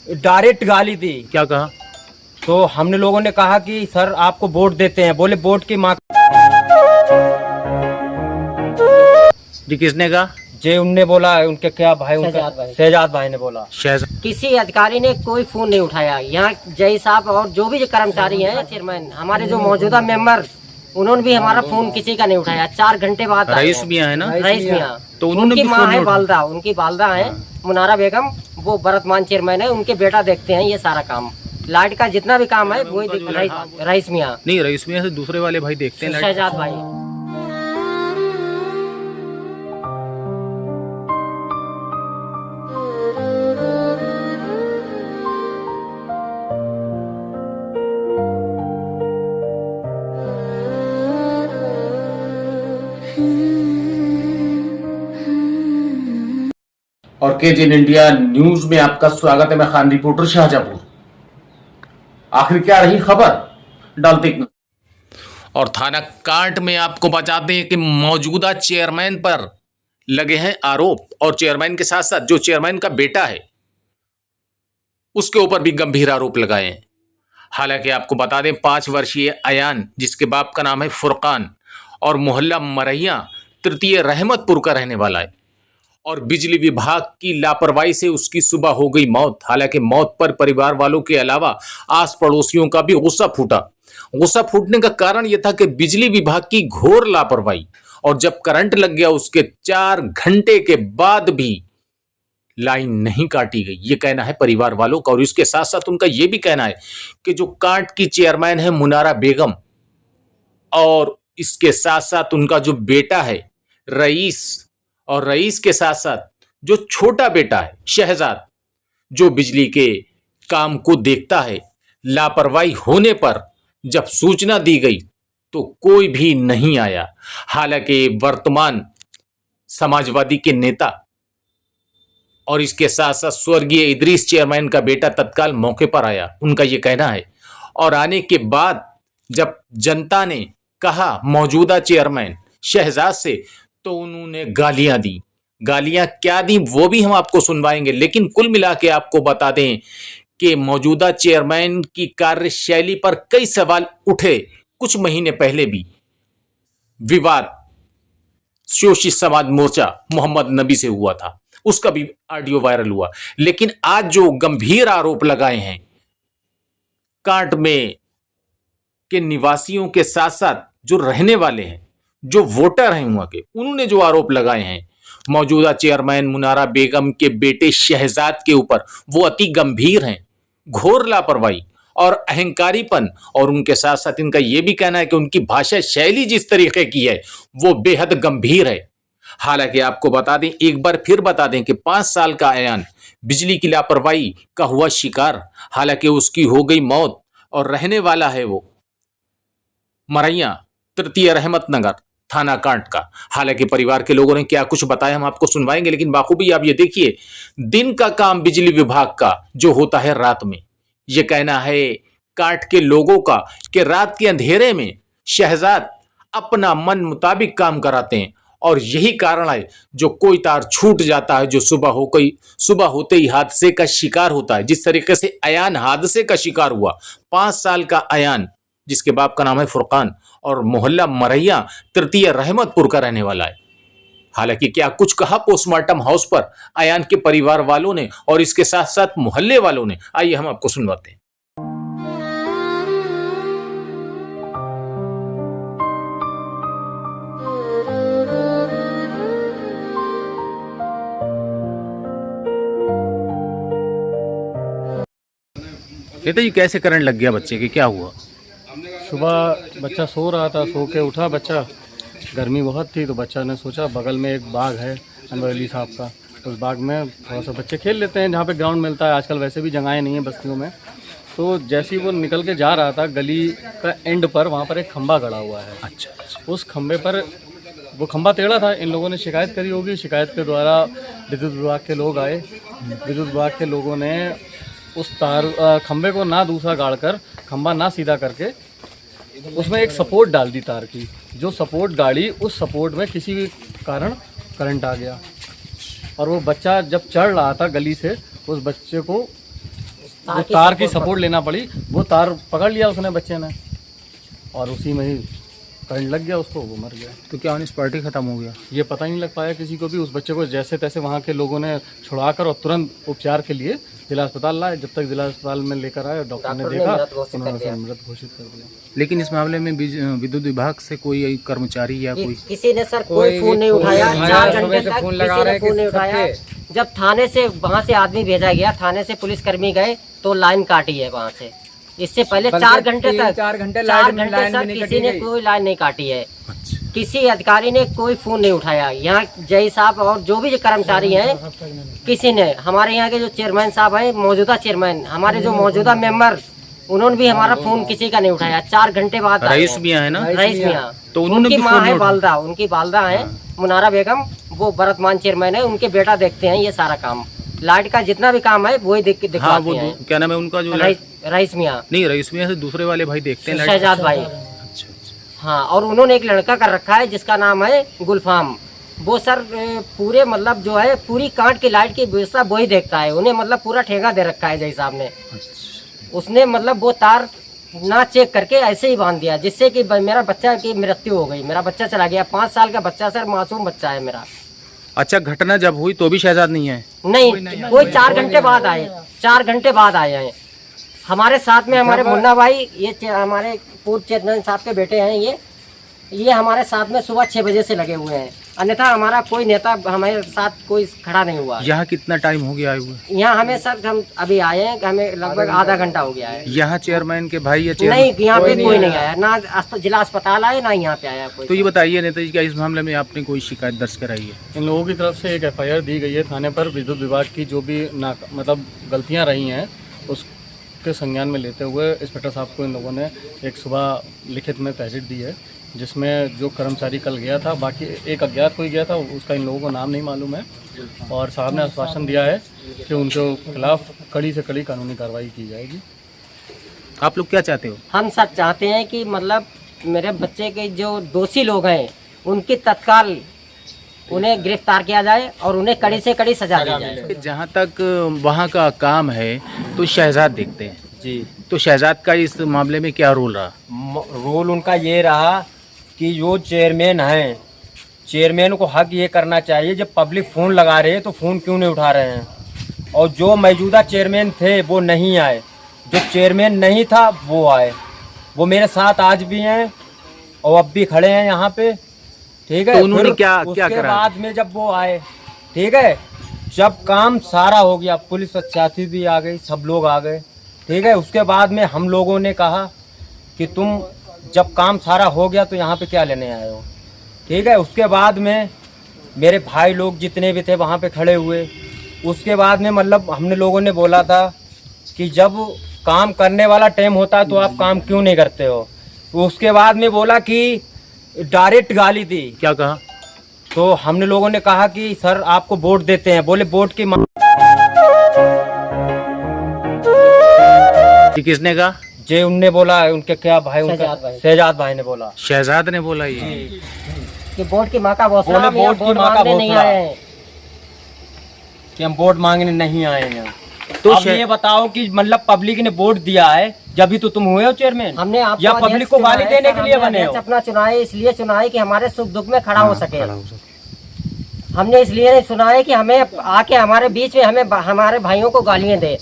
Direct गाली दी। क्या कहा? तो हमने लोगों ने कहा कि सर आपको वोट देते हैं। बोले वोट की माँ जी किसने कहा? जे उनने बोला, उनके क्या भाई, उनका शहजाद भाई ने बोला। किसी अधिकारी ने कोई फोन नहीं उठाया। यहाँ जय साहब और जो भी कर्मचारी हैं, चेयरमैन, हमारे जो मौजूदा मेंबर, उन्होंने भी हमारा फोन किसी का नहीं उठाया। 4 घंटे बाद रईस मियां है ना? रईस मियां, तो उनकी माँ है बालदा, उनकी बालदा है मुनारा बेगम, वो भरतमान चेयरमैन है, उनके बेटा देखते हैं ये सारा काम। लाइट का जितना भी काम है वही रईस मियां। नहीं, रईस मियां से दूसरे वाले भाई देखते हैं, शहजाद भाई। और केजी इन इंडिया न्यूज में आपका स्वागत है। मैं खान रिपोर्टर शाहजहांपुर। आखिर क्या रही खबर, डालते एक नजर। और थाना कांट में आपको बताते हैं कि मौजूदा चेयरमैन पर लगे हैं आरोप, और चेयरमैन के साथ साथ जो चेयरमैन का बेटा है उसके ऊपर भी गंभीर आरोप लगाए हैं। हालांकि आपको बता दें 5 वर्षीय अयान, जिसके बाप का नाम है फुरकान और मोहल्ला मरैया तृतीय रहमतपुर का रहने वाला है, और बिजली विभाग की लापरवाही से उसकी सुबह हो गई मौत। हालांकि मौत पर परिवार वालों के अलावा आस पड़ोसियों का भी गुस्सा फूटा। गुस्सा फूटने का कारण यह था कि बिजली विभाग की घोर लापरवाही, और जब करंट लग गया उसके 4 घंटे के बाद भी लाइन नहीं काटी गई, ये कहना है परिवार वालों का। और इसके साथ साथ उनका यह भी कहना है कि जो कांट की चेयरमैन है मुनारा बेगम, और इसके साथ साथ उनका जो बेटा है रईस, और रईस के साथ साथ जो छोटा बेटा है शहजाद, जो बिजली के काम को देखता है, लापरवाही होने पर जब सूचना दी गई तो कोई भी नहीं आया। हालांकि वर्तमान समाजवादी के नेता और इसके साथ साथ स्वर्गीय इदरीस चेयरमैन का बेटा तत्काल मौके पर आया, उनका यह कहना है। और आने के बाद जब जनता ने कहा मौजूदा चेयरमैन शहजाद से, तो उन्होंने गालियां दी। गालियां क्या दी वो भी हम आपको सुनवाएंगे, लेकिन कुल मिला के आपको बता दें कि मौजूदा चेयरमैन की कार्यशैली पर कई सवाल उठे। कुछ महीने पहले भी विवाद शोषित समाज मोर्चा मोहम्मद नबी से हुआ था, उसका भी ऑडियो वायरल हुआ। लेकिन आज जो गंभीर आरोप लगाए हैं कांट में के निवासियों के साथ साथ जो रहने वाले हैं, जो वोटर हैं वहां के, उन्होंने जो आरोप लगाए हैं मौजूदा चेयरमैन मुनारा बेगम के बेटे शहजाद के ऊपर, वो अति गंभीर हैं। घोर लापरवाही और अहंकारीपन, और उनके साथ साथ इनका यह भी कहना है कि उनकी भाषा शैली जिस तरीके की है वो बेहद गंभीर है। हालांकि आपको बता दें, एक बार फिर बता दें कि 5 साल का अयान बिजली की लापरवाही का हुआ शिकार। हालांकि उसकी हो गई मौत, और रहने वाला है वो मरैया तृतीय रहमत नगर थाना कांट का। हालांकि परिवार के लोगों ने क्या कुछ बताया हम आपको सुनवाएंगे, लेकिन बाखूबी आप ये देखिए, दिन का काम बिजली विभाग का जो होता है रात में, ये कहना है कांट के लोगों का कि रात के अंधेरे में शहजाद अपना मन मुताबिक काम कराते हैं, और यही कारण है जो कोई तार छूट जाता है, जो सुबह होते ही हादसे का शिकार होता है। जिस तरीके से अयान हादसे का शिकार हुआ, 5 साल का अयान जिसके बाप का नाम है फुरकान और मोहल्ला मरैया तृतीय रहमतपुर का रहने वाला है। हालांकि क्या कुछ कहा पोस्टमार्टम हाउस पर अयान के परिवार वालों ने और इसके साथ साथ मोहल्ले वालों ने, आइए हम आपको सुनवाते हैं। कहते जी कैसे करंट लग गया बच्चे के, क्या हुआ? सुबह बच्चा सो रहा था, सो के उठा बच्चा, गर्मी बहुत थी तो बच्चा ने सोचा बगल में एक बाग है अनवर अली साहब का, उस बाग में थोड़ा सा बच्चे खेल लेते हैं, जहाँ पे ग्राउंड मिलता है। आजकल वैसे भी जगहें नहीं है बस्तियों में। तो जैसे ही वो निकल के जा रहा था, गली का एंड पर वहाँ पर एक खंभा गड़ा हुआ है। अच्छा। उस खंभे पर वो खंभा टेढ़ा था, इन लोगों ने शिकायत करी होगी। शिकायत के द्वारा विद्युत विभाग के लोग आए। विद्युत विभाग के लोगों ने उस खंभे को ना दूसरा गाड़ कर, खंभा ना सीधा करके उसमें एक सपोर्ट डाल दी तार की। जो सपोर्ट गाड़ी, उस सपोर्ट में किसी भी कारण करंट आ गया, और वो बच्चा जब चढ़ रहा था गली से, उस बच्चे को वो तार की सपोर्ट लेना पड़ी, वो तार पकड़ लिया उसने बच्चे ने और उसी में ही करंट लग गया उसको, वो मर गया। तो क्या ऑन स्पॉट ही खत्म हो गया? ये पता ही नहीं लग पाया किसी को भी। उस बच्चे को जैसे तैसे वहाँ के लोगों ने छुड़ाकर और तुरंत उपचार के लिए जिला अस्पताल लाए। जब तक जिला अस्पताल में लेकर आए डॉक्टर ने देखा, उन्होंने उसे मृत घोषित कर दिया। लेकिन इस मामले में विद्युत विभाग से कोई कर्मचारी या कोई किसी ने सर कोई फोन नहीं उठाया, 4 घंटे तक किसी ने फोन नहीं उठाया। जब थाने से वहाँ से आदमी भेजा गया, थाने से पुलिसकर्मी गए तो लाइन काटी है वहाँ से। इससे पहले 4 घंटे तक 4 घंटे सर किसी ने कोई लाइन नहीं काटी है। किसी अधिकारी ने कोई फोन नहीं उठाया। यहाँ जय साहब और जो भी कर्मचारी हैं, किसी ने, हमारे यहाँ के जो चेयरमैन साहब हैं, मौजूदा चेयरमैन, हमारे जो मौजूदा मेंबर, उन्होंने भी हमारा फोन किसी का नहीं उठाया। 4 घंटे बाद रईस मियां है ना, रईस मियां, तो उन्होंने उनकी भी माँ फोन है नहीं बालदा, उनकी बालदा है मुनारा बेगम, वो वर्तमान चेयरमैन है, उनके बेटा देखते हैं ये सारा काम। लाइट का जितना भी काम है वही दिखवाते हैं। क्या नाम है उनका जो रईस मियां? नहीं, रईस मियां से दूसरे वाले भाई देखते हैं, शहजाद भाई। अच्छा। हाँ, और उन्होंने एक लड़का कर रखा है जिसका नाम है गुलफाम। वो सर पूरे मतलब जो है पूरी काट की लाइट की व्यवस्था वही देखता है। उन्हें मतलब पूरा ठेका दे रखा है जय साहब ने। उसने मतलब वो तार ना चेक करके ऐसे ही बांध दिया, जिससे कि मेरा बच्चा की मृत्यु हो गई। मेरा बच्चा चला गया, 5 साल का बच्चा सर, मासूम बच्चा है मेरा। अच्छा, घटना जब हुई तो भी शहजाद नहीं है? नहीं, कोई 4 घंटे बाद आए, 4 घंटे बाद आए हैं। हमारे साथ में हमारे मुन्ना भाई, ये हमारे पूर्व चेयरमैन साहब के बेटे हैं, ये हमारे साथ में सुबह 6 बजे से लगे हुए हैं। अन्यथा हमारा कोई नेता हमारे साथ कोई खड़ा नहीं हुआ। यहाँ कितना टाइम हो गया आए हुए? यहाँ हमें सर, हम अभी आए हैं, हमें लगभग आधा घंटा हो गया है। यहाँ चेयरमैन के भाई या नहीं, यहाँ पे कोई नहीं आया, ना जिला अस्पताल आया, ना यहाँ पे आया कोई। तो ये बताइए नेता जी, क्या इस मामले में आपने कोई शिकायत दर्ज कराई है? इन लोगों की तरफ से एक FIR दी गई है थाने पर। विद्युत विभाग की जो भी मतलब गलतियाँ रही हैं उसके संज्ञान में लेते हुए इंस्पेक्टर साहब को इन लोगों ने एक सुबह लिखित में तहरीर दी है, जिसमें जो कर्मचारी कल गया था, बाकी एक अज्ञात कोई गया था, उसका इन लोगों को नाम नहीं मालूम है। और साहब ने आश्वासन दिया है कि उनके खिलाफ कड़ी से कड़ी कानूनी कार्रवाई की जाएगी। आप लोग क्या चाहते हो? हम सर चाहते हैं कि मतलब मेरे बच्चे के जो दोषी लोग हैं उनकी तत्काल उन्हें गिरफ्तार किया जाए और उन्हें कड़ी से कड़ी सजा दी जाए। जहाँ तक वहाँ का काम है तो शहजाद देखते हैं जी, तो शहजाद का इस मामले में क्या रोल रहा? रोल उनका ये रहा कि जो चेयरमैन हैं, चेयरमैन को हक ये करना चाहिए, जब पब्लिक फ़ोन लगा रहे हैं तो फ़ोन क्यों नहीं उठा रहे हैं। और जो मौजूदा चेयरमैन थे वो नहीं आए, जो चेयरमैन नहीं था वो आए। वो मेरे साथ आज भी हैं और अब भी खड़े हैं यहाँ पे, ठीक है। तो उन्होंने क्या उसके करा? बाद में जब वो आए, ठीक है, जब काम सारा हो गया, पुलिस प्रशासन भी आ गई, सब लोग आ गए, ठीक है। उसके बाद में हम लोगों ने कहा कि तुम जब काम सारा हो गया तो यहाँ पे क्या लेने आए हो, ठीक है। उसके बाद में मेरे भाई लोग जितने भी थे वहाँ पे खड़े हुए। उसके बाद में मतलब हमने लोगों ने बोला था कि जब काम करने वाला टाइम होता है तो आप काम क्यों नहीं करते हो। तो उसके बाद में बोला कि डायरेक्ट गाली दी। क्या कहा? तो हमने लोगों ने कहा कि सर आपको वोट देते हैं, बोले वोट की किसने कहा? जे उनने बोला, उनके क्या भाई, उनका शहजाद भाई ने बोला। शहजाद ने बोला ये कि वोट की माँ का बोले वोट की माँ का नहीं आए कि हम वोट मांगने नहीं आए हैं। तो अब ये बताओ कि मतलब पब्लिक ने वोट दिया है जब ही तो तुम हुए हो चेयरमैन, हमने आपको या पब्लिक को गाली देने के लिए बने हो? अपना चुना है, इसलिए चुना है कि हमारे सुख दुख में खड़ा हो सके। हमने इसलिए नहीं सुना है कि हमें आके हमारे बीच में हमें हमारे भाइयों को गालियां दे।